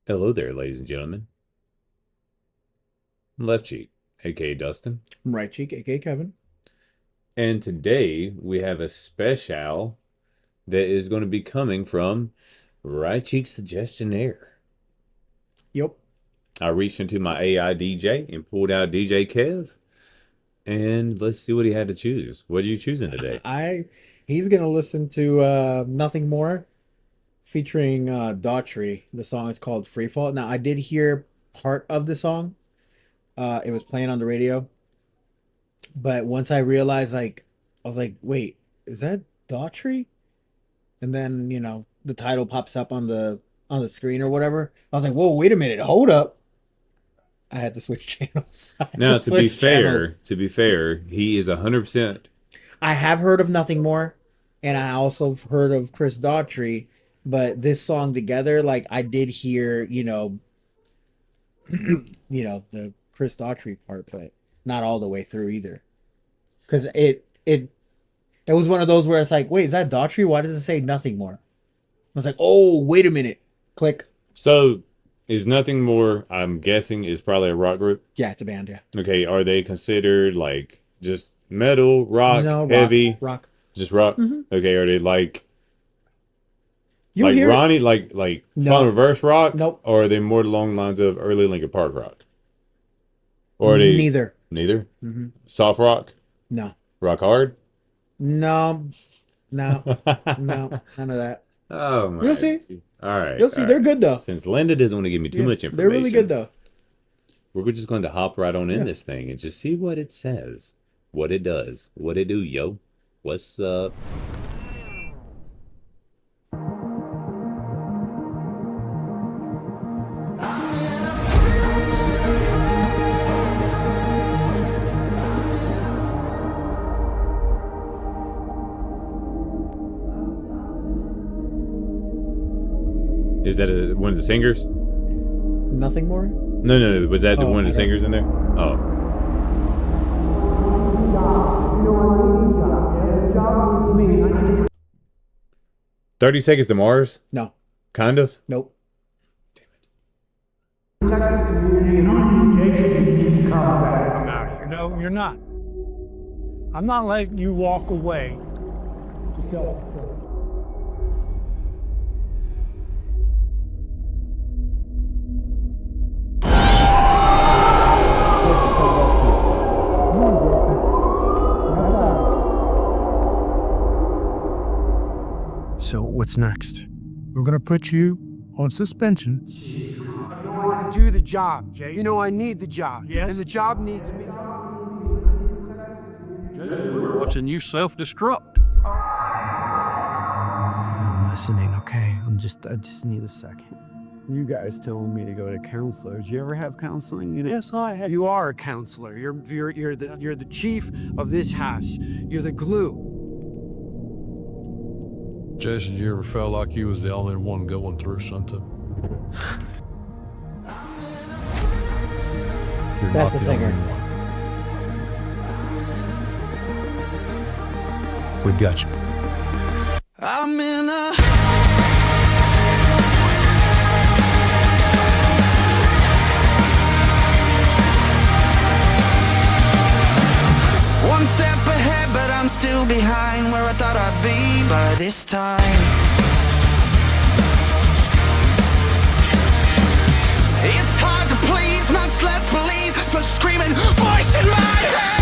Hello there, ladies and gentlemen. Left cheek, aka Dustin. Right cheek, aka Kevin. And today we have a special that is going to be coming from Right Cheek Suggestionnaire. Yep. I reached into my AI DJ and pulled out DJ Kev. And let's see what he had to choose. What are you choosing today? He's gonna listen to Nothing More featuring Daughtry. The song is called Free Fall. Now I did hear part of the song. It was playing on the radio. But once I realized, I was like, wait, is that Daughtry? And then, the title pops up on the screen or whatever. I was like, whoa, wait a minute, hold up. I had to switch channels. Now, to be fair, he is 100%. I have heard of Nothing More, and I also have heard of Chris Daughtry, but this song together, I did hear, the Chris Daughtry part, but not all the way through either. Because it was one of those where it's like, wait, is that Daughtry? Why does it say Nothing More? I was like, oh, wait a minute. Click. So, is Nothing More, I'm guessing, is probably a rock group? Yeah, it's a band, yeah. Okay, are they considered just metal, rock, no, heavy? Rock. Just rock? Mm-hmm. Okay, are they You hear Ronnie, Fun Reverse rock? Nope. Or are they more along the lines of early Linkin Park rock? Or are they neither? Neither? Mm-hmm. Soft rock? No. Rock hard? No, none of that. Oh my! You'll see. All right, You'll see. They're good though. Since Linda doesn't want to give me too much information, they're really good though. We're just going to hop right on in this thing and just see what it says, what it does, what it do, yo. What's up? Is that one of the singers? Nothing More? No. Was that one of the singers in there? Oh. Me. 30 Seconds to Mars? No. Kind of? Nope. Protect this community and our DJ should come back. I'm out of here. No, you're not. I'm not letting you walk away to sell it. So what's next? We're gonna put you on suspension. I know I can do the job, Jay. You know I need the job. Yes. And the job needs me. Watching you self-destruct. I'm listening, okay? I just need a second. You guys telling me to go to counselor. Did you ever have counseling? Yes, I have. You are a counselor. You're the chief of this house. You're the glue. Jason, you ever felt like you was the only one going through something? You're That's not the singer. only one. We got you. I'm in a one step ahead, but I'm still behind where I thought I'd be by this time. It's hard to please, much less believe the screaming voice in my head.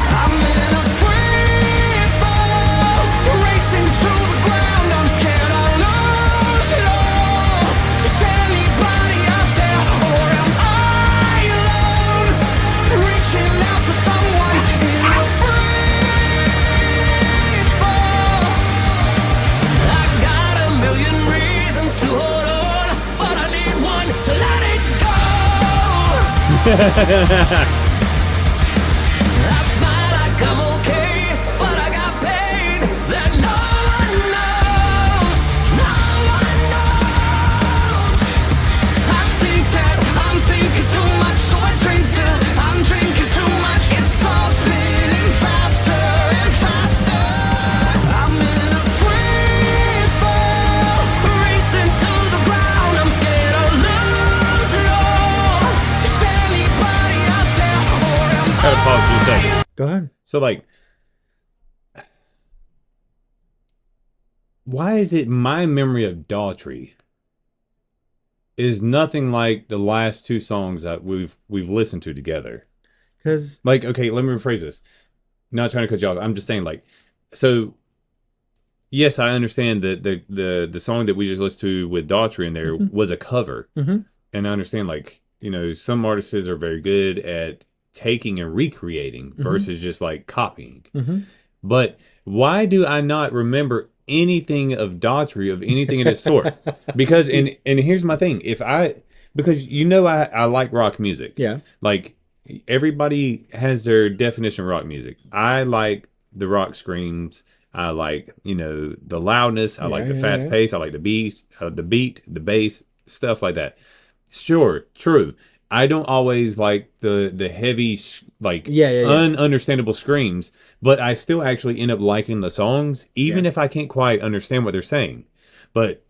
I'm in a free fall, racing to the ground. I'm scared I'll lose it all. Is anybody out there, or am I alone? Reaching out for someone in a free fall. I got a million reasons to hold on, but I need one to let it go. I smile like I'm okay, but I got pain that no one knows. No one knows. I think that I'm thinking too much, so I drink till I'm drinking too much. It's all spinning faster and faster. I'm in a free fall. So like, why is it my memory of Daughtry is nothing like the last two songs that we've listened to together? Because Like, okay, let me rephrase this. Not trying to cut you off. I'm just saying, like, so yes, I understand that the song that we just listened to with Daughtry in there was a cover, Mhm. and I understand, like, you know, some artists are very good at taking and recreating versus just like copying. But why do I not remember anything of Daughtry of anything of this sort? Because and here's my thing: because you know I like rock music. Yeah. Like everybody has their definition of rock music. I like the rock screams. I like, you know, the loudness. I like the fast pace. I like the beat, the bass, stuff like that. Sure, true. I don't always like the heavy, like ununderstandable screams, but I still actually end up liking the songs, even if I can't quite understand what they're saying. But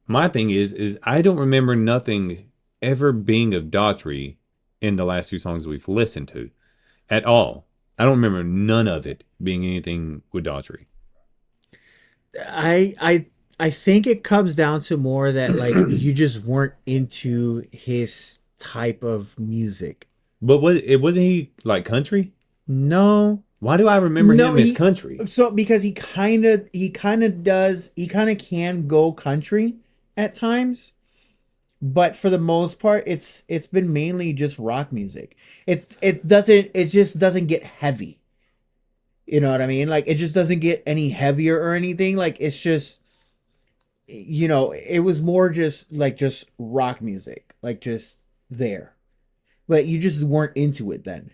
my thing is I don't remember nothing ever being of Daughtry in the last two songs we've listened to at all. I don't remember none of it being anything with Daughtry. I think it comes down to more that like you just weren't into his type of music. But wasn't he like country? No. Why do I remember him as country? So because he kind of can go country at times, but for the most part it's been mainly just rock music. It just doesn't get heavy. You know what I mean? Like it just doesn't get any heavier or anything. Like it's just, you know, it was more just rock music, like just there. But you just weren't into it then.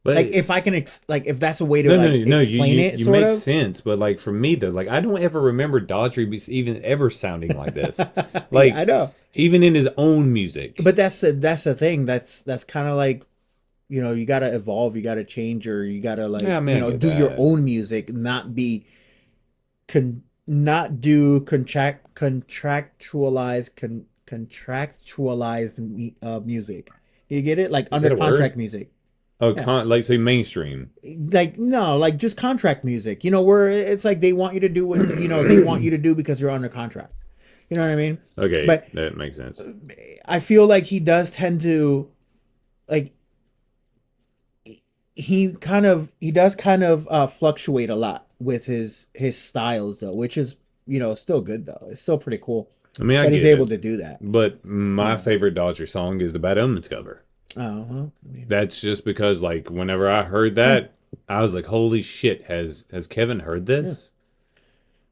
But Like if I can like if that's a way to no, like no, explain it, you sort make of. sense. But like for me though, like I don't ever remember Daughtry even ever sounding like this. Like I know. even in his own music. But that's the thing. That's kind of like, you know, you gotta evolve, you gotta change, or you gotta like, Yeah, I mean, you I know, get do your that. own music, not do contractualized music. You get it? Like Is that under a word? contract music. Oh, Yeah. like say mainstream. Like no, like just contract music. You know, where it's like they want you to do what you know they want you to do because you're under contract. You know what I mean? Okay, But that makes sense. I feel like he does tend to like he does kind of fluctuate a lot with his styles though, which is, you know, still good though. It's still pretty cool I mean, I that he's get able it. to do that. But my favorite Daughtry song is the Bad Omens cover. Oh well, I mean, That's just because like whenever I heard that, I was like, "Holy shit! Has Kevin heard this?"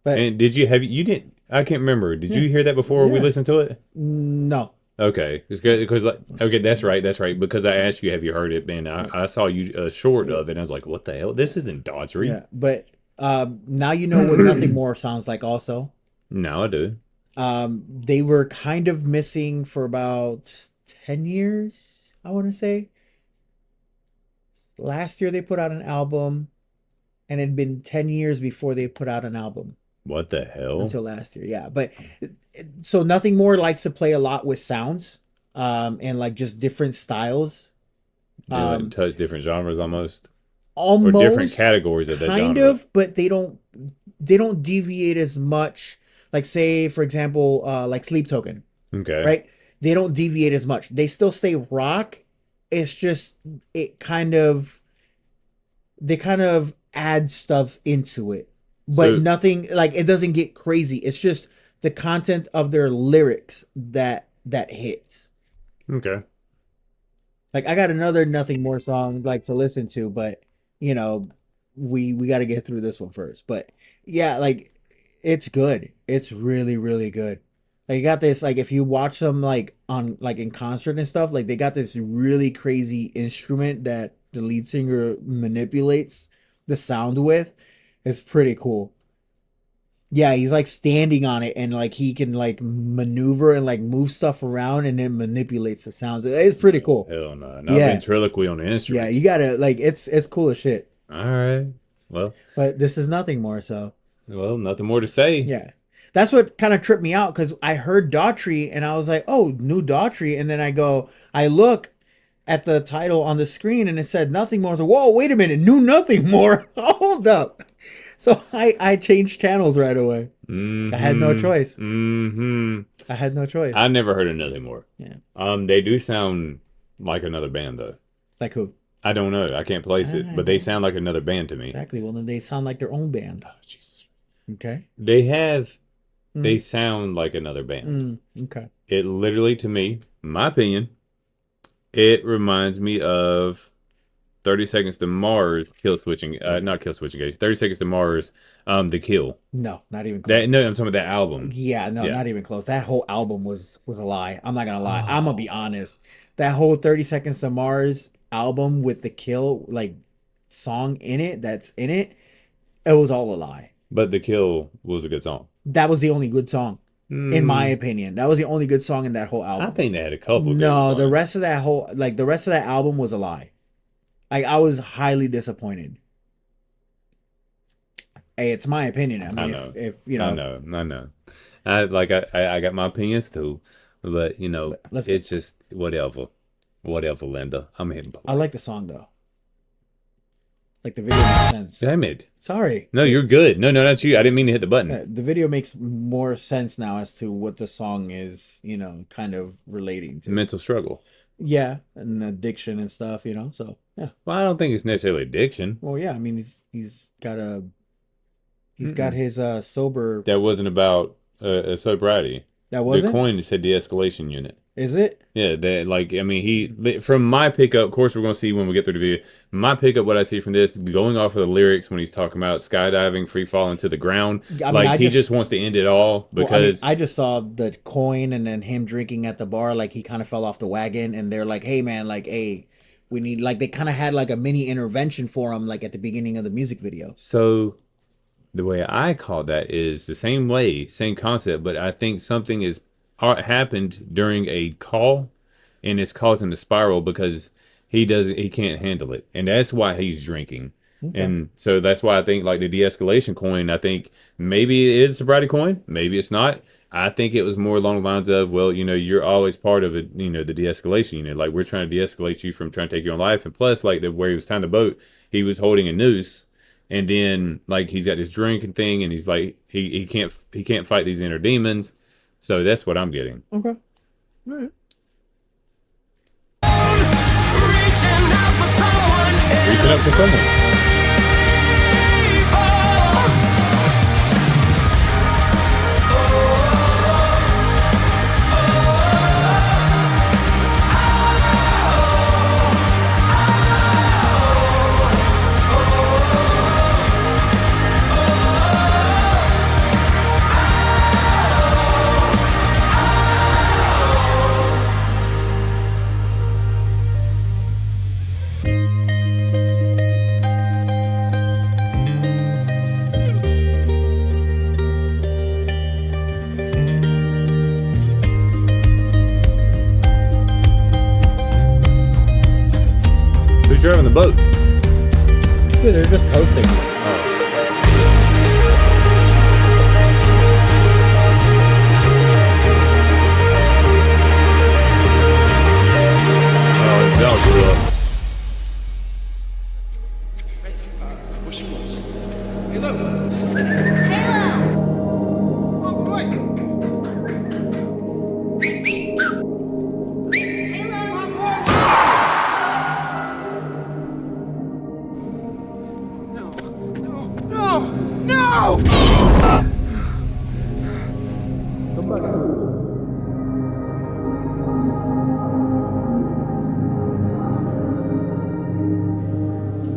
but And you didn't? I can't remember. Did you hear that before we Yeah. listened to it? no. Okay, it's good because like okay, that's right. Because I asked you, have you heard it? And I saw you a short of it. And I was like, what the hell? This isn't Daughtry. Yeah, but now you know what Nothing More sounds like also. No, I do. They were kind of missing for about 10 years, I want to say. Last year they put out an album, and it'd been 10 years before they put out an album What the hell? until last year. Yeah, but so Nothing More likes to play a lot with sounds, and like just different styles. They like touch different genres almost, or Almost different categories of that kind genre. of, but they don't deviate as much. Like say, for example, like Sleep Token, Okay. right? They don't deviate as much. They still stay rock. It's just they kind of add stuff into it, but So- nothing like it doesn't get crazy. It's just the content of their lyrics that hits. Okay. Like I got another Nothing More song like to listen to, but you know, we got to get through this one first. But yeah, like it's good. It's really really good. Like you got this, like if you watch them like on like in concert and stuff, like they got this really crazy instrument that the lead singer manipulates the sound with. It's pretty cool. Yeah, he's like standing on it and like he can like maneuver and like move stuff around and then manipulates the sounds. It's pretty cool. Hell no. Not Yeah. ventriloquy on the Yeah, instrument. you gotta like it's cool as shit. All right. Well, But this is Nothing More, so nothing more to say. yeah. That's what kind of tripped me out because I heard Daughtry and I was like, oh, new Daughtry, and then I look at the title on the screen and it said Nothing More. So, whoa, wait a minute, Knew Nothing More. Hold up. So I changed channels right away. I had no choice. I had no choice. I never heard of Nothing More. Yeah. They do sound like another band though. Like who? I don't know. I can't place it, but they sound like another band to me. Exactly. Well, then they sound like their own band. Oh, Jesus. Okay. They sound like another band. Okay. It literally, to me, my opinion, it reminds me of 30 Seconds to Mars not Kill Switching Engage. 30 Seconds to Mars, The Kill. No, not even close. No, I'm talking about that album. Yeah, no, not even close. That whole album was a lie. I'm not gonna lie. I'm gonna be honest. That whole 30 Seconds to Mars album with the Kill like song in it, it was all a lie. But The Kill was a good song. That was the only good song, in my opinion. That was the only good song in that whole album. I think they had a couple. No, the rest of that album was a lie. Like, I was highly disappointed. Hey, it's my opinion. I mean, if you know, I know. I got my opinions too, but it's just whatever, Linda. I'm hitting play. I like the song though. Like the video makes sense. Damn it! Sorry. No, you're good. No, not you. I didn't mean to hit the button. The video makes more sense now as to what the song is, kind of relating to. Mental struggle. Yeah, and addiction and stuff, So yeah. Well, I don't think it's necessarily addiction. Well, yeah. I mean, he's got his sober. That wasn't about sobriety. That wasn't. The coin said de-escalation unit. Is it? Yeah, from my pickup, of course, we're going to see when we get through the video. My pickup, what I see from this, going off of the lyrics when he's talking about skydiving, free falling to the ground, he just wants to end it all because. I just saw the coin and then him drinking at the bar, like he kind of fell off the wagon, and they're like, "Hey, man, we need," like they kind of had like a mini intervention for him, like at the beginning of the music video. So, the way I call that is the same way, same concept, but I think something is happened during a call and it's caused him to spiral because he can't handle it, and that's why he's drinking. Okay. And so that's why I think like the de-escalation coin, I think maybe it is a sobriety coin, maybe it's not. I think it was more along the lines of, well, you're always part of it, the de-escalation unit. Like, we're trying to de-escalate you from trying to take your own life. And plus, like, where he was tying the boat, he was holding a noose. And then, like, he's got this drinking thing, and he's like, he can't fight these inner demons. So that's what I'm getting. Okay. All right. Reaching up for someone. Who's driving the boat? Dude, they're just coasting. That was rough.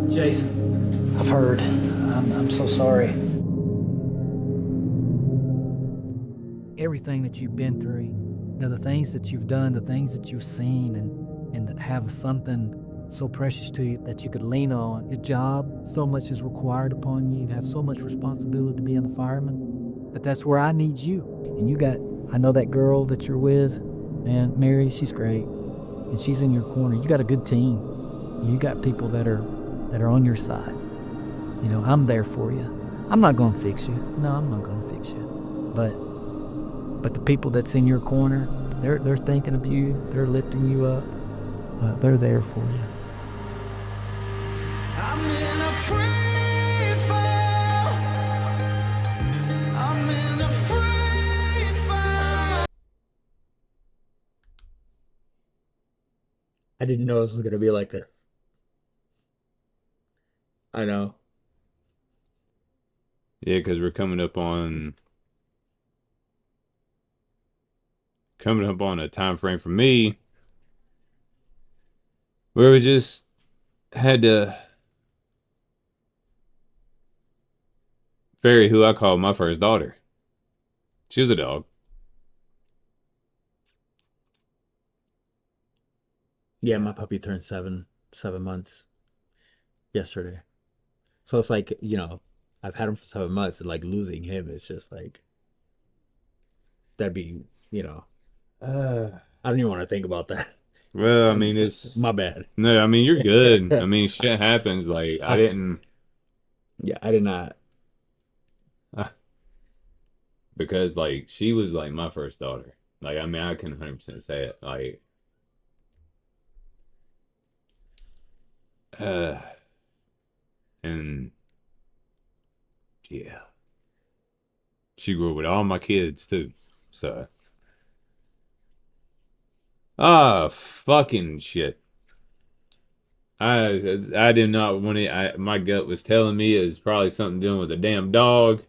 Jason, I've heard. I'm so sorry. Everything that you've been through, the things that you've done, the things that you've seen, and that have something so precious to you that you could lean on. Your job, so much is required upon you. You have so much responsibility to being a fireman. But that's where I need you. And I know that girl that you're with, and Mary, she's great. And she's in your corner. You got a good team. You got people that are on your side. I'm there for you. I'm not going to fix you. No, I'm not going to fix you. But the people that's in your corner, they're thinking of you. They're lifting you up. but they're there for you. I'm in a free fall. I'm in a free fall. I didn't know this was gonna be like this. I know. Yeah, because we're coming up on a time frame for me where we just had to bury who I call my first daughter. She was a dog. Yeah, my puppy turned 7 months yesterday. So it's like, I've had him for 7 months, and like losing him is just like that'd be, I don't even want to think about that. Well, I mean, it's My bad. no, I mean, you're good. I mean, shit happens. Like, I didn't, Yeah, I did not. because like she was like my first daughter. Like, I mean, I can 100% say it. Like, and yeah, she grew up with all my kids too. So, fucking shit. I did not want it. My gut was telling me it was probably something doing with the damn dog,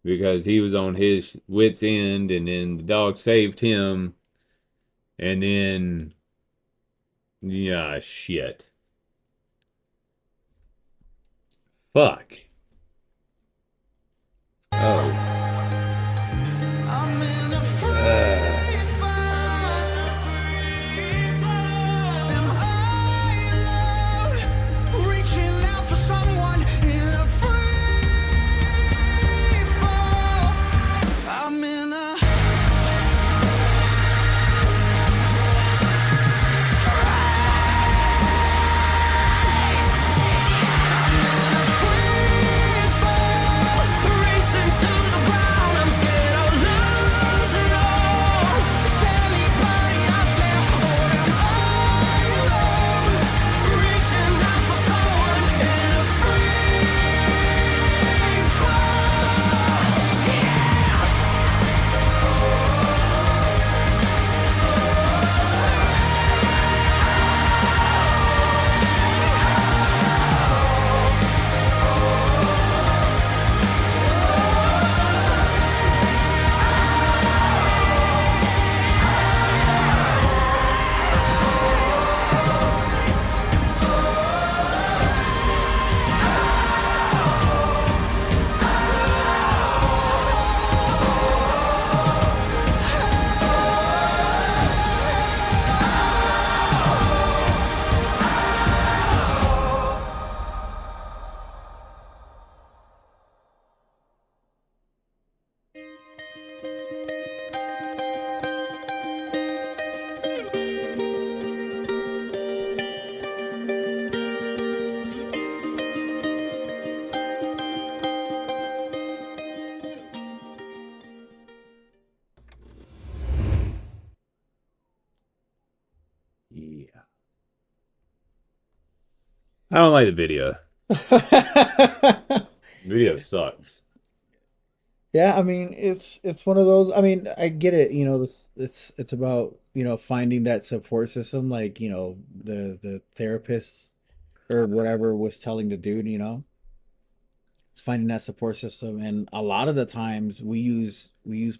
because he was on his wits end, and then the dog saved him, and then yeah, shit. Fuck. Oh. I'm in a free fall. Am I alone? Reaching out for someone in a free fall. I'm in a free fall. Racing to the ground. I'm scared of losing all. Is anybody out there, or am I alone? Reaching out for someone in a free fall. Yeah. I don't like the video. Video sucks. Yeah, I mean, it's one of those. I mean, I get it. It's about finding that support system, like the therapist or whatever was telling the dude. It's finding that support system, and a lot of the times we use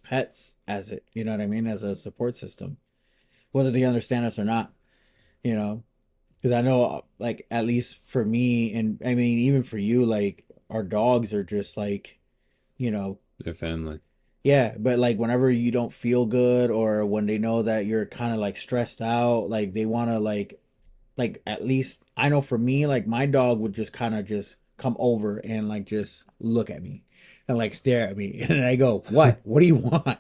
pets as it. You know what I mean, as a support system, whether they understand us or not. You know, because I know, like, at least for me, and I mean, even for you, like, our dogs are just like, you know. Their family. Yeah, but like whenever you don't feel good, or when they know that you're kind of like stressed out, like they want to like at least I know for me, like my dog would just kind of just come over and like just look at me and like stare at me, and I go, "What? What do you want?"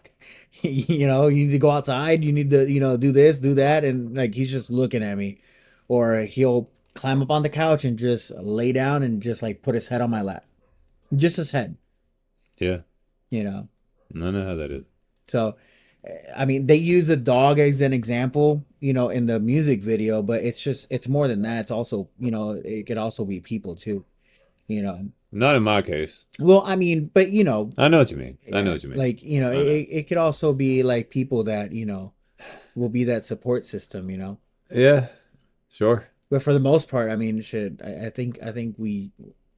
You need to go outside, you need to, do this, do that, and like he's just looking at me, or he'll climb up on the couch and just lay down and just like put his head on my lap, just his head, Yeah. you know. I know how that is. So, I mean, they use a dog as an example, in the music video, but it's more than that. It's also, it could also be people too, you know. Not in my case. Well, I mean, but I know what you mean. I know yeah, what you mean. like, I know. it could also be like people that, will be that support system, Yeah, sure. But for the most part, I mean, shit, I think we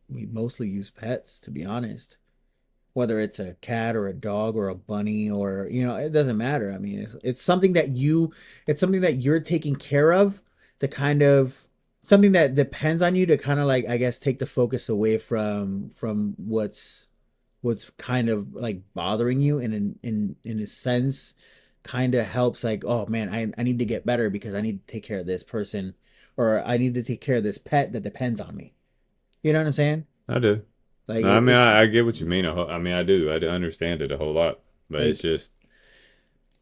mostly use pets, to be honest. Whether it's a cat or a dog or a bunny, or it doesn't matter. I mean, it's something that you're taking care of, the kind of something that depends on you to kind of, like, I guess, take the focus away from what's kind of like bothering you, and in a sense kind of helps, like, oh man, I need to get better because I need to take care of this person, or I need to take care of this pet that depends on me. You know what I'm saying? I do. Like I mean, it I get what you mean. I mean, I do. I do understand it a whole lot, but it's like just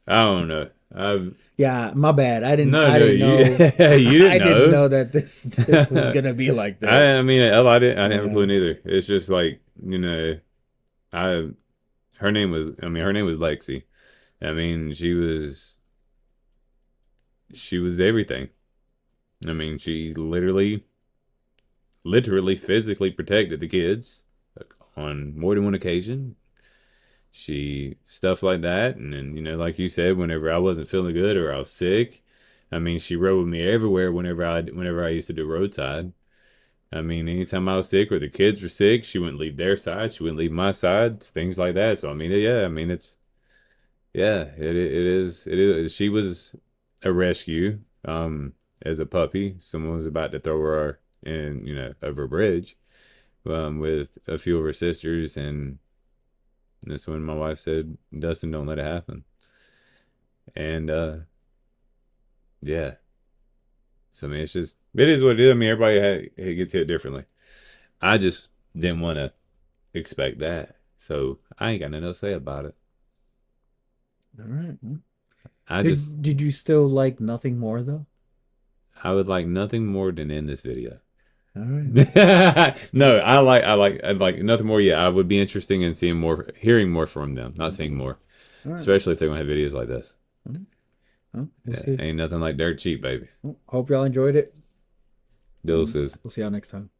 I don't know. I've Yeah, my bad. I didn't. no, I no, didn't you know. you didn't I didn't know. know that this was gonna be like I this. mean, hell, I didn't have a clue Yeah. neither. It's just like I her name was Lexi. I mean, she was everything. I mean, she literally physically protected the kids on more than one occasion. She stuff like that, and then like you said, whenever I wasn't feeling good or I was sick, I mean, she rode with me everywhere. Whenever I used to do roadside, I mean, anytime I was sick or the kids were sick, she wouldn't leave their side. She wouldn't leave my side. Things like that. So I mean, yeah, I mean, it is. She was a rescue. As a puppy, someone was about to throw her in, over a bridge, with a few of her sisters, and that's when my wife said, "Dustin, don't let it happen." And yeah. So I mean, it is what it is. I mean, everybody gets hit differently. I just didn't want to expect that, so I ain't got nothing to say about it. All right. I just Did you still like Nothing More though? I would like nothing more than end this video. All right. No, I'd like nothing more. Yeah, I would be interested in seeing more, hearing more from them, not seeing more, All right. especially if they're gonna have videos like this. Well, we'll Yeah, see. ain't nothing like dirt cheap, baby. Hope y'all enjoyed it. Deuces. We'll see y'all next time.